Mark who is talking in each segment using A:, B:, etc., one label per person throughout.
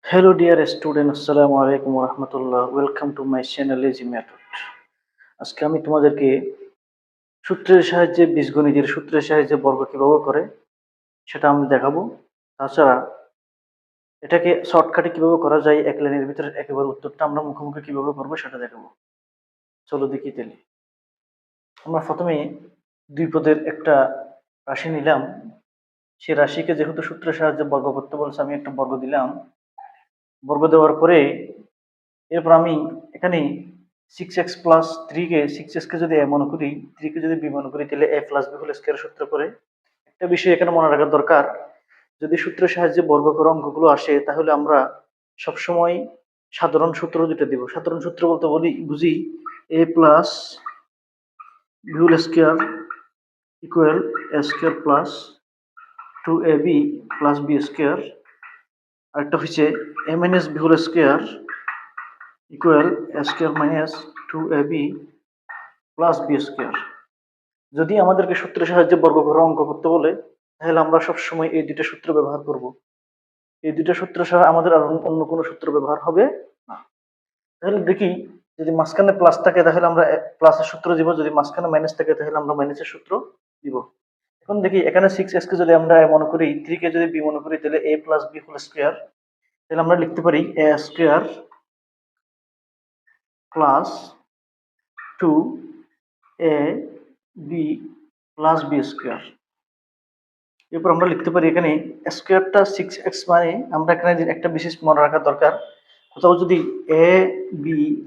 A: Hello dear student, Assalamu alaikum warahmatullah. Welcome to my channel Lazy Method. আজকে আমি তোমাদেরকে সূত্রের সাহায্যে বীজগণিতের সূত্রের সাহায্যে বর্গ কিভাবে করে সেটা আমি দেখাবো। তাছাড়া এটাকে শর্টকাটে কিভাবে করা যায়, এক লাইনের ভিতরে একেবারে উত্তরটা আমরা মুখোমুখি কিভাবে করবো সেটা দেখাবো। চলো দেখি তাহলে। আমরা প্রথমে দুই পদের একটা রাশি নিলাম। সেই রাশিকে যেহেতু সূত্রের সাহায্যে বর্গ করতে বলছে, আমি একটা বর্গ দিলাম। বর্গ দেওয়ার পরে এরপর আমি এখানে 6x+3 কে 6x কে যদি a মনে করি, 3 কে যদি b মনে করি, তাহলে a plus b whole square সূত্র করে। একটা বিষয় এখানে মনে রাখার দরকার, যদি সূত্রের সাহায্যে বর্গ করা অঙ্কগুলো আসে তাহলে আমরা সবসময় সাধারণ সূত্র দুটো দিব। সাধারণ সূত্র বলতে বুঝি a plus b whole square equal a square plus 2ab plus b square. আরেকটা হচ্ছে a minus b whole square equal a square minus 2ab plus B square. যদি আমাদেরকে সূত্রের সাহায্যে বর্গ করা অঙ্ক করতে বলে তাহলে আমরা সবসময় এই দুইটা সূত্র ব্যবহার করব। এই দুইটা সূত্র ছাড়া আমাদের আর অন্য কোনো সূত্র ব্যবহার হবে না। তাহলে দেখি, যদি মাঝখানে প্লাস থাকে তাহলে আমরা প্লাসের সূত্র দিব, যদি মাঝখানে মাইনাস থাকে তাহলে আমরা মাইনাসের সূত্র দিব। এখন দেখি, এখানে 6x কে যদি আমরা মনে করি, 3 কে যদি b মনে করি, তাহলে a plus b whole square. তাহলে আমরা লিখতে পারি a square plus 2ab plus b square. এরপর আমরা লিখতে পারি এখানে স্কয়ারটা 6x, মানে আমরা এখানে একটা বিশেষ মনে রাখা দরকার, কোথাও যদি a b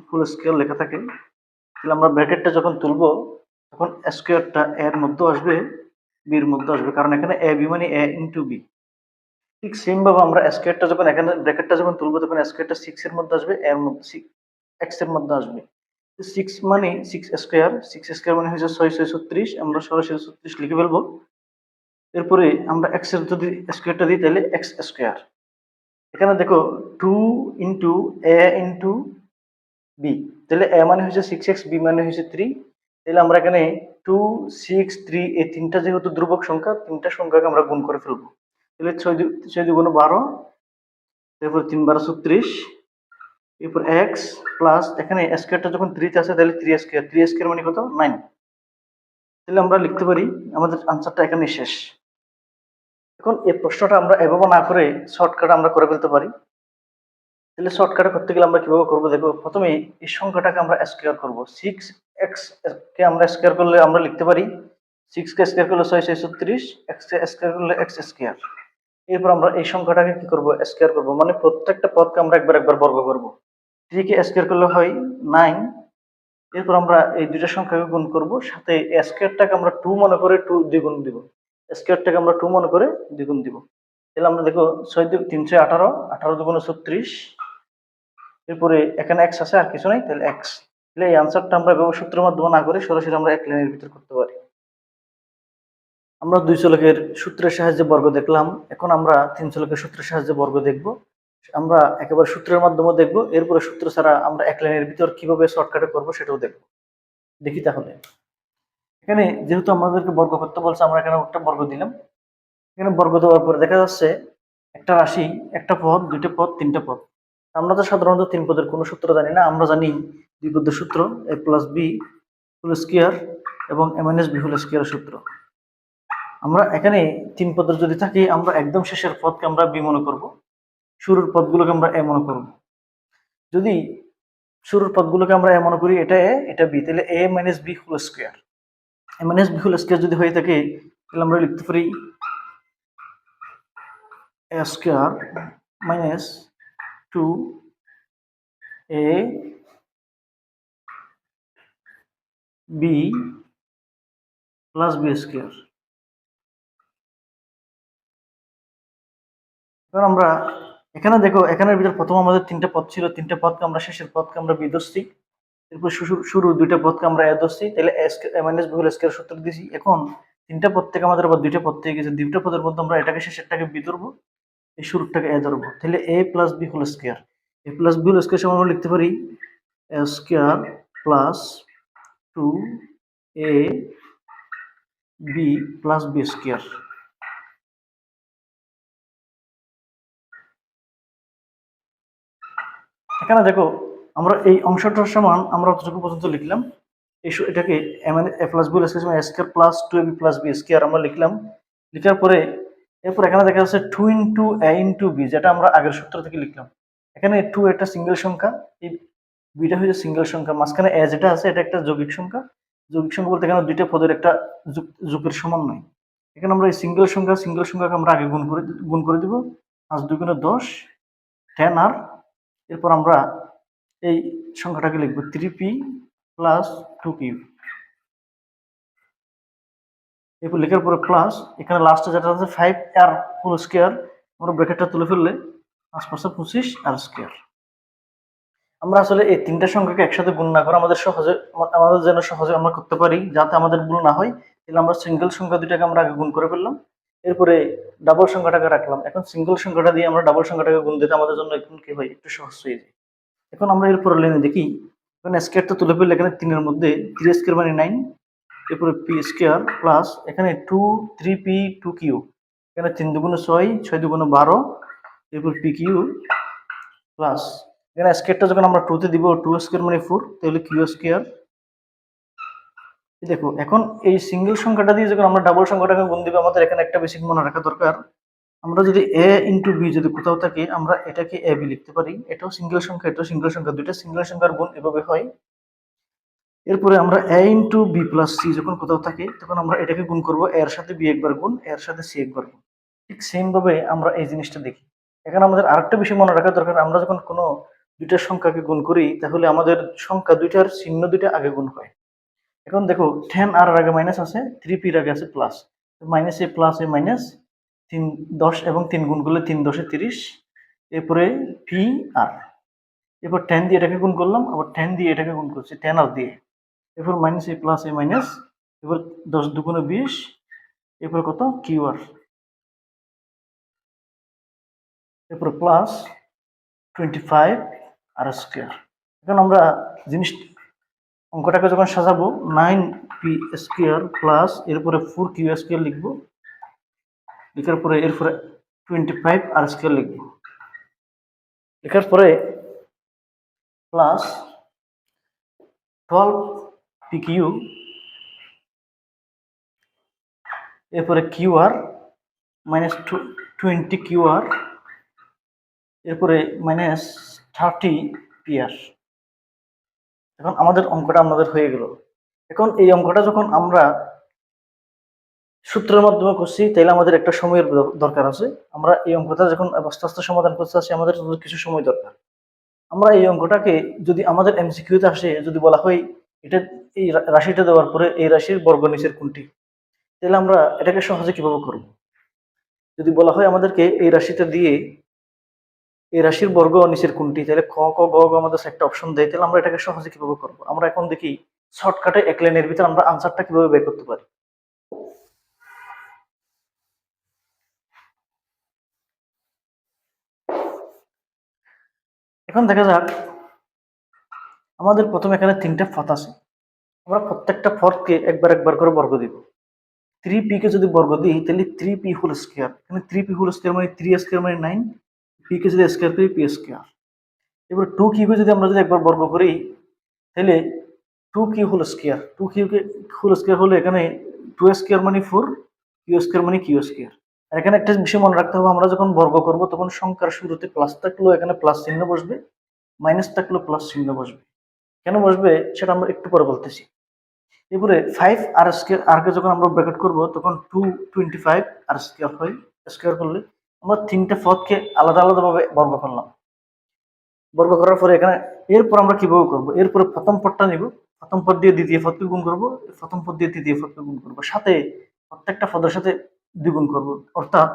A: হোল স্কয়ার লেখা থাকে তাহলে আমরা ব্র্যাকেটটা যখন তুলবো তখন স্কয়ারটা এর মধ্যে আসবে, বি এর মধ্যে আসবে, কারণ এখানে a b মানে a ইনটু b। ঠিক সেম ভাবে আমরা স্কয়ারটা যখন এখানে ব্র্যাকেটটা যখন তুলবো তখন স্কয়ারটা 6 এর মধ্যে আসবে, এর মধ্যে x এর মধ্যে আসবে। 6 মানে 6 স্কয়ার, 6 স্কয়ার মানে হচ্ছে 6 6 36, আমরা সরাসরি 36 লিখে ফেলবো। এরপরে আমরা x এর যদি স্কয়ারটা দিই তাহলে x স্কয়ার। এখানে দেখো 2 ইনটু a ইনটু b, তাহলে a মানে হচ্ছে 6x, b মানে হচ্ছে 3। তাহলে আমরা এখানে 2 6 3 এই তিনটা যেহেতু ধ্রুবক সংখ্যা, তিনটা সংখ্যাকে আমরা গুণ করে ফেলবো। তাহলে 6 দুগুণ 12, তারপর 3 12 36, এরপর x প্লাস এখানে স্কয়ারটা যখন 3 তে আসে তাহলে 3 স্কয়ার, 3 স্কয়ার মানে কত 9। তাহলে আমরা লিখতে পারি আমাদের আনসারটা এখানে শেষ। এখন এই প্রশ্নটা আমরা এভাবে না করে শর্টকাট আমরা করে ফেলতে পারি। তাহলে শর্টকাটে করতে গেলে আমরা কিভাবে করবো দেখো, প্রথমে এই সংখ্যাটাকে আমরা স্কয়ার করব। 6x কে আমরা স্কয়ার করলে আমরা লিখতে পারি 6 কে স্কয়ার করলে 6 6 36, x কে স্কয়ার করলে x স্কয়ার। এরপর আমরা এই সংখ্যাটাকে কি করব, স্কয়ার করব, মানে প্রত্যেকটা পদকে আমরা একবার একবার বর্গ করব। 3 কে স্কয়ার করলে হয় 9। এরপর আমরা এই দুইটা সংখ্যাকে গুণ করব, সাথে স্কয়ারটাকে আমরা 2 মনে করে 2 দ্বিগুণ দিব, স্কয়ারটাকে আমরা 2 মনে করে দ্বিগুণ দিব। তাহলে আমরা দেখো 6 2 3 6 18, 18 দুগুণ 36, এরপরে এখানে x আছে আর কিছু নাই, তাহলে x। তাহলে এই আনসারটা আমরা ব্যবহার সূত্রের মাধ্যমে না করে সরাসরি আমরা এক লাইনের ভিতর করতে পারি। আমরা দুই চলকের সূত্রের সাহায্যে বর্গ দেখলাম, এখন আমরা তিন চলকের সূত্রের সাহায্যে বর্গ দেখব। আমরা একেবারে সূত্রের মাধ্যমে দেখব, এরপরে সূত্র ছাড়া আমরা এক লাইনের ভিতর কিভাবে শর্টকাটে করব সেটাও দেখব। দেখি তাহলে, এখানে যেহেতু আমাদেরকে বর্গ করতে বলছে, আমরা এখানে একটা বর্গ দিলাম। এখানে বর্গ দেওয়ার পরে দেখা যাচ্ছে একটা রাশি, একটা পদ, দুইটা পদ, তিনটা পদ। আমরা তো সাধারণত তিন পদের কোনো সূত্র জানি না, আমরা জানি দুই পদের সূত্র a plus B whole square এবং a minus B whole square সূত্র। আমরা এখানে তিন পদের যদি থাকি, আমরা একদম শেষের পদকে আমরা বি মনে করব, শুরুর পদগুলোকে আমরা এ মনে করব। যদি শুরুর পদগুলোকে আমরা এ মনে করি, এটা এ এটা বি, তাহলে a minus B whole square. a minus B whole square যদি হয়ে থাকে তাহলে আমরা লিখতে পারি a square minus 2a B plus B square. কারণ আমরা এখানে দেখো, এখানের ভিতর প্রথম আমাদের তিনটা পদ ছিল, তিনটা পদকে আমরা শেষের পদকে আমরা বি ধরছি, এরপর শুরু দুইটা পদকে আমরা এ ধরছি, তাহলে এ মাইনাস বি হোল স্কয়ার সূত্র দিছি। এখন তিনটা পদ থেকে আমাদের আবার দুইটা পদ থেকে গেছে, দুইটা পদের মধ্যে আমরা এটাকে শেষেরটাকে বি ধরবো, এই শুরুরটাকে এ ধরবো, তাহলে A plus B whole square. A plus B whole square সমান আমরা লিখতে পারি A square plus 2a B plus B square. এখানে দেখো আমরা এই অংশটার সমান আমরা অতটুকু পর্যন্ত লিখলাম। এটাকে এ plus B A square plus two A B plus B square আমরা লিখলাম। লিখার পরে এরপর এখানে দেখা যাচ্ছে 2 ইন্টু এ ইন্টু বি, যেটা আমরা আগের সূত্র থেকে লিখলাম। এখানে 2 একটা সিঙ্গেল সংখ্যা, এই বিটা হচ্ছে সিঙ্গেল সংখ্যা, মাঝখানে এ যেটা আছে এটা একটা যৌগিক সংখ্যা। যৌগিক সংখ্যা বলতে এখানে দুইটা পদের একটা যোগের সমান নয়। এখানে আমরা এই সিঙ্গেল সংখ্যাকে আমরা আগে গুণ করে দিব। 5 2 গুণে 10 10 আর এরপর আমরা এই সংখ্যাটাকে লিখবো 3p প্লাস 2q। এরপর লেখার পরে প্লাস এখানে লাস্টে যেটা আছে 5r হোল স্কয়ার, আমরা ব্র্যাকেটটা তুলে ফেললে 5 5 25 আর স্কয়ার। আমরা আসলে এই তিনটা সংখ্যাকে একসাথে গুণ না করে আমাদের যেন সহজে আমরা করতে পারি, যাতে আমাদের ভুল না হয়, তাহলে আমরা সিঙ্গেল সংখ্যা দুটাকে আমরা আগে গুণ করে ফেললাম। এরপরে ডাবল সংখ্যাটাকে রাখলাম। এখন সিঙ্গেল সংখ্যাটা দিয়ে আমরা ডাবল সংখ্যাটাকে গুণ দিতে আমাদের জন্য এখন কি হয়, একটু সহজ হয়ে যায়। এখন আমরা এরপরে লাইনে দেখি, এখানে স্কয়ারটা তুলে ফেললে এখানে 3 এর মধ্যে 3 স্কয়ার মানে 9, এরপরে পি স্কয়ার প্লাস এখানে 2 3p 2q, এখানে 3 দুগুণে 6 6 দুগুণে 12, এরপর pq প্লাস এখানে স্কয়ারটা যখন আমরা 2 তে দিব 2 স্কয়ার মানে 4, তাহলে q স্কয়ার। দেখো এখন এই সিঙ্গেল সংখ্যাটা দিয়ে যখন আমরা ডাবল সংখ্যাটাকে গুণ দিব, আমাদের এখানে একটা বেসিক মনে রাখা দরকার। আমরা যদি a ইন্টু বি যদি কোথাও থাকে, আমরা এটাকে a b লিখতে পারি। এটাও সিঙ্গেল সংখ্যা, এটাও সিঙ্গেল সংখ্যা, দুইটা সিঙ্গেল সংখ্যার গুণ এভাবে হয়। এরপরে আমরা a into B plus C যখন কোথাও থাকে, তখন আমরা এটাকে গুণ করব এর সাথে বি একবার গুণ, এর সাথে সি একবার গুণ। ঠিক সেম ভাবে আমরা এই জিনিসটা দেখি। এখানে আমাদের আরেকটা বিষয় মনে রাখা দরকার, আমরা যখন কোনো দুইটা সংখ্যাকে গুণ করি, তাহলে আমাদের সংখ্যা দুইটার চিহ্ন দুইটা আগে গুণ হয়। এখন দেখো 10 আর আগে মাইনাস আছে, 3p এর আগে আছে প্লাস, মাইনাস এ প্লাস এ মাইনাস 3 10 এবং 3 গুণ করলে 3 10 এ 30, এরপরে পি আর, এরপর 10 দিয়ে এটাকে গুণ করলাম, আবার 10 দিয়ে এটাকে গুণ করছি 10 আর দিয়ে, এরপর মাইনাস এ প্লাস এ মাইনাস, এরপর 10 দুগুণে 20, এরপর কত কিউ আর, এরপর প্লাস 25 আর স্কয়ার। এখন আমরা জিনিস অঙ্কটাকে যখন সাজাবো 9p স্কয়ার প্লাস এরপরে 4q স্কয়ার লিখবো, লেখার পরে এরপরে 25 আর স্কয়ার লিখবো, লেখার পরে প্লাস 12pq, এরপরে Q R minus 20 Q R, এরপরে মাইনাস 30 পি আর। এখন আমাদের অঙ্কটা আমাদের হয়ে গেল। এখন এই অঙ্কটা যখন আমরা সূত্রের মাধ্যমে করছি, তাহলে আমাদের একটা সময়ের দরকার আছে। আমরা এই অঙ্কটা যখন আস্তে আস্তে সমাধান করতে আসি, আমাদের কিছু সময় দরকার। আমরা এই অঙ্কটাকে যদি আমাদের এমসিকিউতে আসে, যদি বলা হয় এটা এই রাশিটা দেওয়ার পরে এই রাশির বর্গ নিচের কোনটি, তাহলে আমরা এটাকে সহজে কিভাবে করব? যদি বলা হয় আমাদেরকে এই রাশিটা দিয়ে এই রাশির বর্গ নিচের কোনটি, তাহলে ক ক গ গ আমাদের একটা অপশন দেয়, তাহলে আমরা এটাকে সহজে কিভাবে করব? আমরা এখন দেখি শর্টকাটে এক লাইনের ভিতরে আমরা আনসারটা কিভাবে বের করতে পারি। এখন দেখা যাক, আমাদের প্রথমে এখানে 3টা পথ আছে, আমরা প্রত্যেকটা পথকে একবার একবার করে বর্গ দিব। 3p কে যদি বর্গ দিই, তাহলে 3p হোল স্কয়ার, এখানে 3p হোল স্কয়ার মানে 3 স্কয়ার মানে 9, p কে যদি স্কয়ার করি p স্কয়ার। এবার 2q কে যদি আমরা যদি একবার বর্গ করি, তাহলে 2q হোল স্কয়ার, 2q কে হোল স্কয়ার হলে এখানে 2 স্কয়ার মানে 4, q স্কয়ার মানে q স্কয়ার। আর এখানে একটা বিষয় মনে রাখতে হবে, আমরা যখন বর্গ করব তখন সংখ্যার শুরুতে প্লাস থাকলেও এখানে প্লাস চিহ্ন বসবে, মাইনাস থাকলেও প্লাস চিহ্ন বসবে। কেন বসবে সেটা আমরা একটু পরে বলতেছি। এরপরে 5 আর স্কয়ার আর কে যখন আমরা ব্র্যাকেট করব, তখন 225 আর স্কয়ার হয়। স্কয়ার করলে আমরা 3টা পদকে আলাদা আলাদা ভাবে বর্গ করলাম। বর্গ করার পরে এখানে এরপর আমরা কিভাবে করব? এরপরে প্রথম পদটা নিব, প্রথম পদ দিয়ে দ্বিতীয় পদকে গুণ করব, প্রথম পদ দিয়ে তৃতীয় পদকে গুণ করব, সাথে প্রত্যেকটা পদের সাথে দ্বিগুণ করব। অর্থাৎ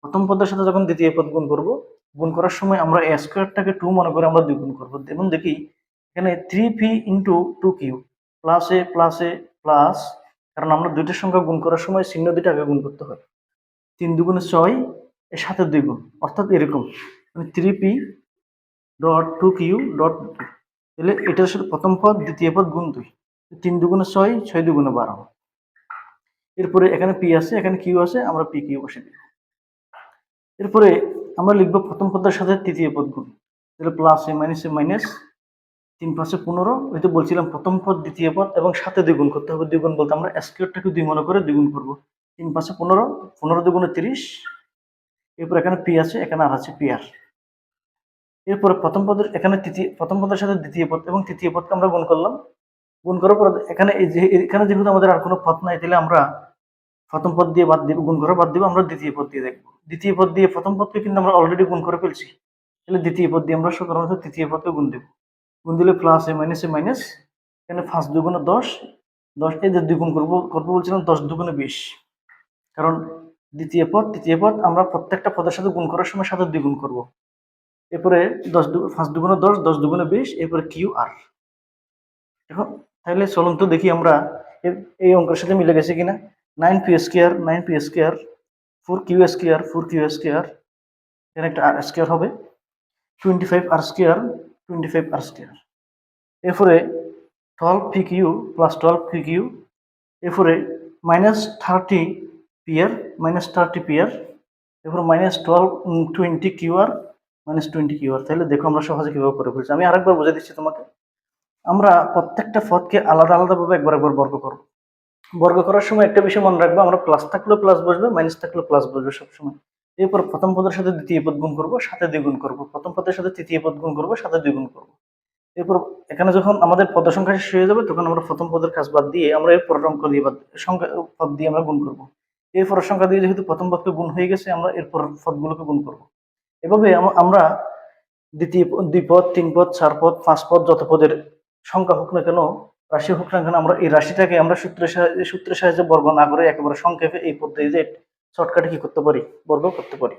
A: প্রথম পদের সাথে যখন দ্বিতীয় পদ গুণ করব, গুণ করার সময় আমরা a স্কয়ারটাকে 2 মনে করে আমরা দ্বিগুণ করব। এবং দেখি এখানে 3p ইন্টু 2q প্লাস এ প্লাস, কারণ আমরা দুইটার সংখ্যা গুণ করার সময় চিহ্ন দুইটা আগে গুণ করতে হয়। 3 দুগুণে 6, এর সাথে 2 গুণ, অর্থাৎ এরকম 3p ডট 2q ডট, তাহলে এটার সাথে প্রথম পদ দ্বিতীয় পদ গুণ 2, 3 দুগুণে 6 6 দুগুণে 12। এরপরে এখানে p আছে, এখানে q আছে, আমরা p q বসে দিই। এরপরে আমরা লিখবো প্রথম পদের সাথে তৃতীয় পদ গুণ, তাহলে প্লাস এ মাইনাস 3 5 15, ওই তো বলছিলাম প্রথম পদ দ্বিতীয় পদ এবং সাথে দ্বিগুণ করতে হবে। দ্বিগুণ বলতে আমরা স্কোয়ারটাকে 2 মনে করে দ্বিগুণ করব। 3 5 15, 15 দুগুণে 30, এরপর এখানে পি আছে, এখানে আর আছে পি আর। এরপরে প্রথম পদের এখানে প্রথম পদের সাথে দ্বিতীয় পদ এবং তৃতীয় পদকে আমরা গুণ করলাম। গুণ করার পর এখানে এখানে যেহেতু আমাদের আর কোনো পদ নাই, তাহলে আমরা প্রথম পদ দিয়ে বাদ দিব, গুণ করে বাদ দিব, আমরা দ্বিতীয় পদ দিয়ে দেখবো। দ্বিতীয় পদ দিয়ে প্রথম পদকে কিন্তু আমরা অলরেডি গুণ করে ফেলছি, তাহলে দ্বিতীয় পদ দিয়ে আমরা সাধারণত তৃতীয় পদকে গুণ দেব। গুণ দিলে প্লাস এ মাইনাস, এখানে 5 দুগুণে 10, 10 এদের দ্বিগুণ করবো বলছিলাম, 10 দুগুণে 20, কারণ দ্বিতীয় পদ তৃতীয় পদ আমরা প্রত্যেকটা পদের সাথে গুণ করার সময় সাথে দ্বিগুণ করব। এরপরে 5 দুগুণে 10, 10 দুগুণে 20, এরপরে কিউ আর। এখন তাহলে চলুন তো দেখি আমরা এই অঙ্কের সাথে মিলে গেছে কিনা। 9p স্কয়ার 4q স্কয়ার, এখানে একটা আর স্কয়ার হবে, 25r স্কয়ার, এরপরে 12pq প্লাস 12pq, এরপরে -30pr, এরপর -20qr, -20qr। তাহলে দেখো আমরা সহজে কিভাবে করে ফেলছি। আমি আরেকবার বুঝে দিচ্ছি তোমাকে। আমরা প্রত্যেকটা পদকে আলাদা আলাদাভাবে একবার বর্গ করব। বর্গ করার সময় একটা বিষয় মনে রাখবো, আমরা প্লাস থাকলেও প্লাস বসবে, মাইনাস থাকলেও প্লাস বসবে সবসময়। এরপর প্রথম পদের সাথে দ্বিতীয় পদ গুণ করবো, সাথে দ্বিগুণ করবো, প্রথম পদের সাথে তৃতীয় পদ গুণ করবো, সাথে দ্বিগুণ করবো। এরপর এখানে যখন আমাদের পদ সংখ্যা শেষ হয়ে যাবে, তখন আমরা প্রথম পদের কাজ বাদ দিয়ে আমরা এর পরের অঙ্ক দিয়ে সংখ্যা পদ দিয়ে আমরা গুণ করবো। এর পরের সংখ্যা দিয়ে যেহেতু প্রথম পদকে গুণ হয়ে গেছে, আমরা এরপর পদগুলোকে গুণ করবো। এভাবে আমরা দ্বিতীয় 2 পদ 3 পদ 4 পদ 5 পদ যত পদের সংখ্যা হোক না কেন, রাশি হোক না কেন, আমরা এই রাশিটাকে আমরা সূত্রের সাহায্যে বর্গ না করে একেবারে সংক্ষেপে এই পদ্ধতিতে শর্টকাটে কি করতে পারি, বর্গ করতে পারি।